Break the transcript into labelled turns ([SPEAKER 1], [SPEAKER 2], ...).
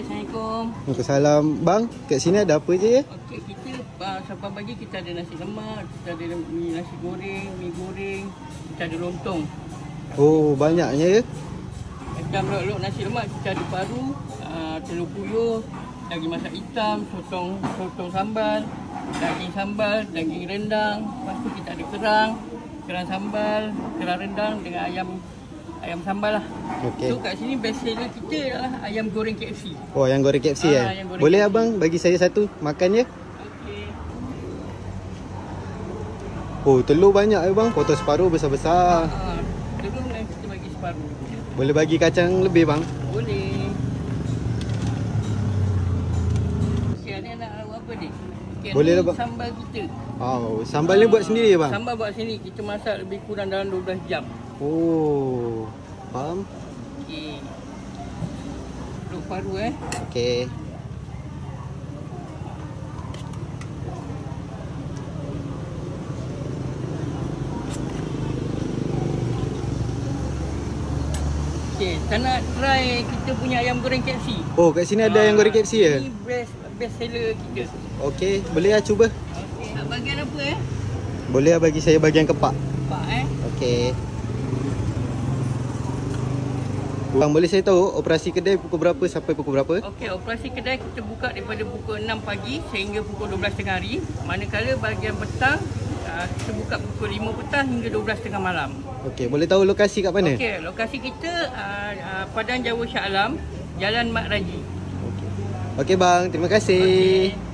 [SPEAKER 1] Assalamualaikum.
[SPEAKER 2] Waalaikumsalam. Bang, kat sini ada apa je ya?
[SPEAKER 1] Okey, kita sampai pagi kita ada nasi lemak, kita ada nasi goreng, mi goreng, kita ada lontong.
[SPEAKER 2] Oh, banyaknya ya?
[SPEAKER 1] Macam lok nasi lemak kita ada paru, telur puyuh, daging masak hitam, sotong sambal, daging rendang. Lepas tu kita ada kerang sambal, kerang rendang dengan ayam sambal lah.
[SPEAKER 2] Okey.
[SPEAKER 1] So kat sini best seller kita adalah ayam goreng KFC.
[SPEAKER 2] Oh, yang goreng KFC ya?
[SPEAKER 1] Yang goreng
[SPEAKER 2] Boleh
[SPEAKER 1] KFC.
[SPEAKER 2] abang bagi saya satu makan ya?
[SPEAKER 1] Okey.
[SPEAKER 2] Oh, telur banyak ya bang. Potong separuh besar-besar.
[SPEAKER 1] Telur kita bagi separuh.
[SPEAKER 2] Boleh bagi kacang lebih bang?
[SPEAKER 1] Boleh. Okey, ni nak apa ni? Okay,
[SPEAKER 2] Boleh
[SPEAKER 1] ni
[SPEAKER 2] lah, bang.
[SPEAKER 1] Sambal kita.
[SPEAKER 2] Oh, sambal ni buat sendiri ya bang?
[SPEAKER 1] Sambal buat sini. Kita masak lebih kurang dalam 12 jam.
[SPEAKER 2] Oh, faham?
[SPEAKER 1] Okey. Telur paru
[SPEAKER 2] Okey.
[SPEAKER 1] Okey, tak nak try kita punya ayam goreng KFC?
[SPEAKER 2] Oh, kat sini ada yang goreng KFC ya?
[SPEAKER 1] Ini best seller kita.
[SPEAKER 2] Okey, boleh lah cuba.
[SPEAKER 1] Okey, nak bagian apa
[SPEAKER 2] Boleh lah bagi saya bagian kepak.
[SPEAKER 1] Pak
[SPEAKER 2] Okey. Bang, boleh saya tahu operasi kedai pukul berapa sampai pukul berapa?
[SPEAKER 1] Okey, operasi kedai kita buka daripada pukul 6 pagi sehingga pukul 12 tengah hari. Manakala bahagian petang kita buka pukul 5 petang hingga 12 tengah malam.
[SPEAKER 2] Okey, boleh tahu lokasi kat mana?
[SPEAKER 1] Okey, lokasi kita Padang Jawa Shah Alam, Jalan Mat Raji.
[SPEAKER 2] Okey bang, terima kasih.
[SPEAKER 1] Okey.